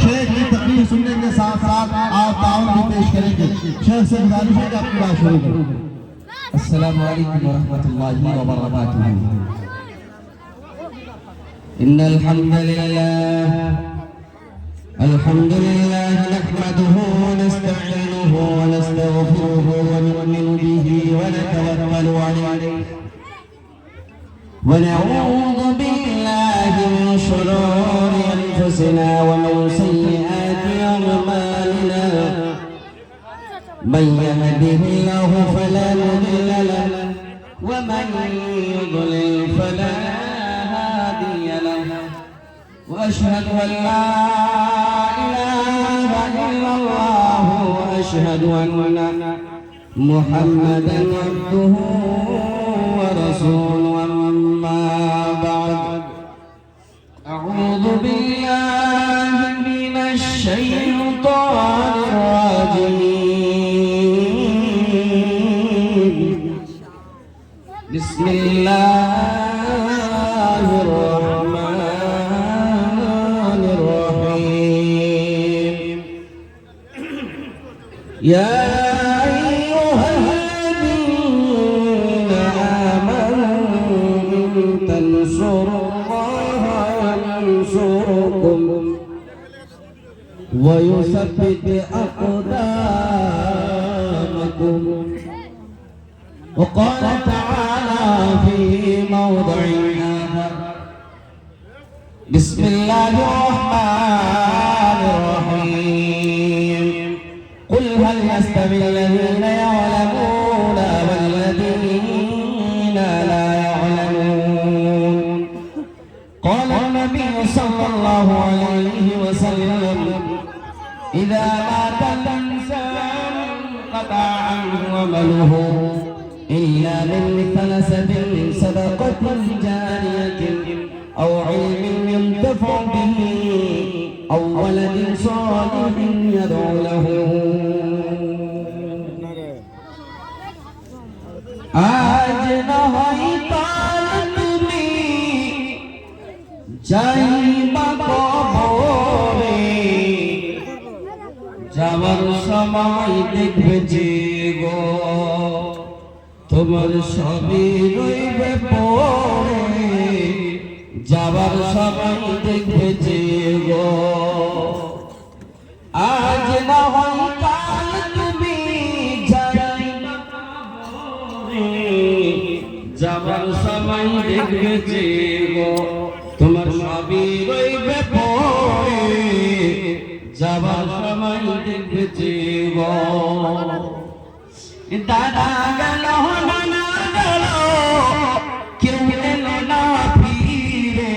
शेख की तकरीर सुनने के साथ साथ आप ताउन भी पेश करेंगे। शेख से गुजारिश है कि आपकी बात शुरू करें। अस्सलामु अलैकुम व रहमतुल्लाहि व बरकातुहू। इन्नल हम्दुलिल्लाह नहमदुहु व नस्तईनुहु व नस्तगफिरुहु व नु'मिनु बिही व नतवक्कलु अलैहि व नऊज़ु बिल्लाहि मिन शुरूरि अनफुसिना व मिन सय्यिआति अ'मालिना। من يهده الله فلا مضل له ومن يضلل فلا هادي له واشهد ان لا اله الا الله واشهد ان محمدا عبده ورسوله. اما بعد اعوذ بالله من الشيطان الرجيم. بسم الله الرحمن الرحيم. يا أيها الذين آمنوا إن تنصروا الله ينصركم ويثبت أقدامكم. وقال تعالى في موضع آخر: بسم الله الرحمن الرحيم. قل هل يستوي الذين يعلمون والذين لا يعلمون؟ قال النبي صلى الله عليه وسلم: إذا مات الإنسان انقطع عنه عمله إلا من ثلاثة: صدقة جارية أو علم ينتفع به أو ولد صالح يدعو له. আজ না হয় কাল তুমি যাইবা কবরে, যাওয়ার সময় দেখবে যে গো তোমার সবই রইবে পড়ে। যাওয়ার সময় দেখবে যে গো আজ না হয় কাল তুমি যাইবা কবরে, যাওয়ার সময় দেখবে যে গো তোমার সবই রইবে পড়ে। যাওয়ার সময় দেখবে যে গো দাদা গেল নানা গেল কেউ এলো না ফিরে,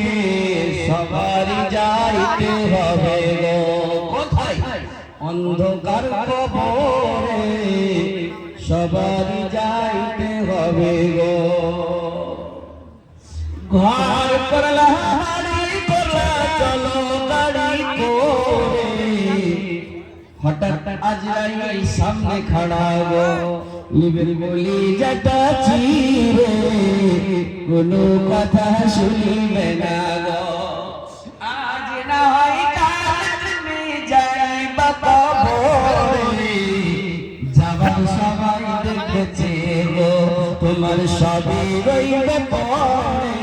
সবারই যাইতে হবে গো কোথায়? অন্ধকার কবরে সবারই যাইতে হবে গো। ঘর করলা বাড়ি করলা চলো গাড়ি করে, হঠাৎ আজরাইল সামনে খাড়া গো নিবেন বলি যেটা চিরে, কোনো কথা শুনিবে না গো। আজ না হয় কাল তুমি যাইবা কবরে, যাবার সবাই দেখেছে গো তোমার সবই রইবে পড়ে।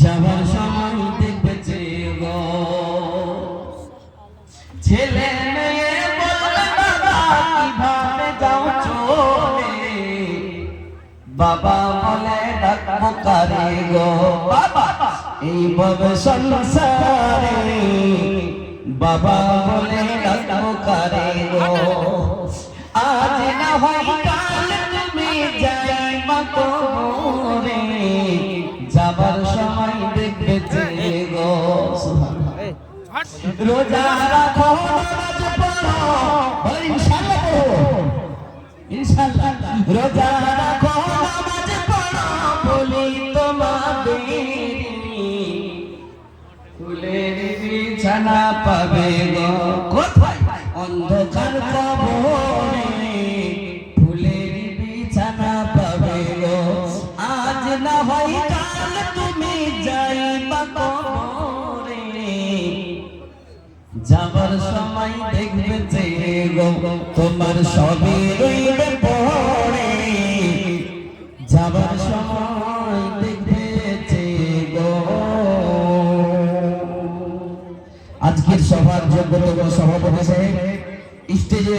যাবার সময় দেখেছে গো ছেলে মেয়ে বলবে বাবা কিভাবে যাও চলে, বাবা বলে ডাকবো কারে গো বাবা এইভাবে সংসারে, বাবা বলে ডাকবো কারে গো। আজ না হয় কাল তুমি যাইবা কবরে, যাবার সময় দেখবে যে গো রোজা রাখো নামাজ পড়ো, ইনশাআল্লাহ পড়ো, ইনশাআল্লাহ রোজা রাখো নামাজ পড়ো বলি তোমাদের ফুলের বিছানা পাবে গো কোথায়? অন্ধকার কবরে ফুলের বিছানা পাবে গো। আজ না হয় কাল তুমি যাইবা কবরে, যাবার সময় দেখবে যে গো তোমার সবই রইবে পড়ে, যাবার সময় দেখবে যে গো। আজকের সভার যোগ্যতম সভাপতি সাহেব, স্টেজে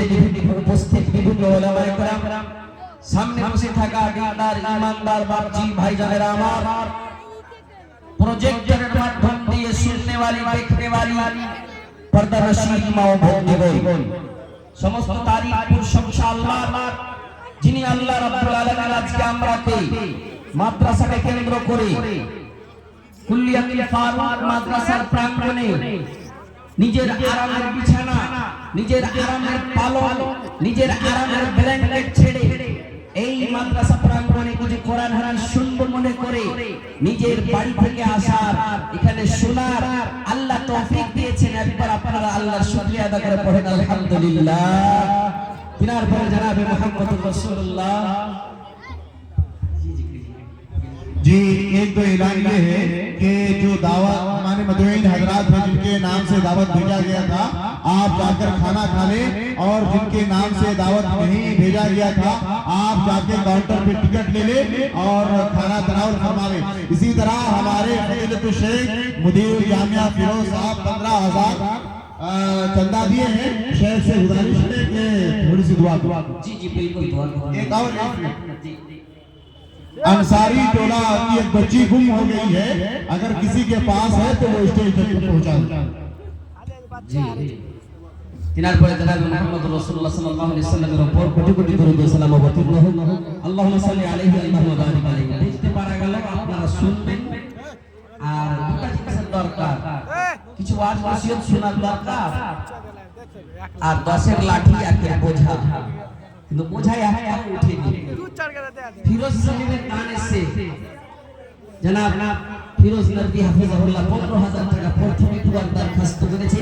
উপস্থিত বিভিন্ন ওলামায়ে কেরাম, সামনে বসে থাকা দিনদার ইমানদার বাপজি ভাইজানেরা আমার, প্রজেক্টরের মাধ্যম দিয়ে শুননে वाली देखने वाली पर्दा नशीब माओ भोगीगण, समस्त तारीफ प्रशंसा আল্লাহর, যিনি আল্লাহ রাব্বুল আলামিন আজকে আমরাকে মাদ্রাসাকে কেন্দ্র করে কুল্লিয়াতুল ফারুক মাদ্রাসার প্রাঙ্গণে নিজের আরামের বিছানা, নিজের আরামের পালন, নিজের আরামের ব্ল্যাঙ্কেট ছেড়ে এই মাদ্রাসা প্রাঙ্গণে কিছু কোরআন হাদিস শুনবো মনে করে নিজের বাড়ি থেকে আসার, এখানে শোনার আল্লাহ তৌফিক দিয়েছেন। একবার আপনারা আল্লাহর শুকরিয়া আদা করে পড়েন আলহামদুলিল্লাহ। তিনার পরে জনাবে মুহাম্মদুর রাসূলুল্লাহ। जी, एक तो ऐलान ये है कि जो दावत हमारे मदुईन हजरात हैं जिनके नाम से दावत भेजा गया था, आप जाकर खाना खा लें, और जिनके नाम से दावत नहीं भेजा गया था आप जाके काउंटर पे टिकट ले लें और खाना तनावल फरमा लें। इसी तरह हमारे फजीलतुल शेख मुदीर जामिया फिरोज साहब 15,000 चंदा दिए हैं। शेख से गुजारिश है कि थोड़ी सी दुआ जी जी बिल्कुल दुआ एक और अंसारी टोला की एक बच्ची गुम हो गई है, अगर किसी के पास है तो वो स्टेज तक पहुंचा दें। जी তিনার পরে জনাবে মুহাম্মদুর রাসূলুল্লাহ সাল্লাল্লাহু আলাইহি ওয়াসাল্লামের উপর কোটি কোটি দরুদ ও সালাম অবতীর্ণ হোক। আল্লাহুম্মা সাল্লি আলাইহি ওয়া বারিক আলাইহি। দেখতে পারা গেল আপনারা শুনবেন, আর দুটো জিনিসের দরকার, কিছু ওয়াজ নসিহত শোনার দরকার, আর 10-এর লাঠি একের বোঝা, কিন্তু বোঝাই একটা উঠেনি। ফিরোজ সাহেবের গান এসে জনাব ফিরোজ নদী হাফিজাহুল্লাহ 15,000 টাকা প্রথমে দরখাস্ত করেছে।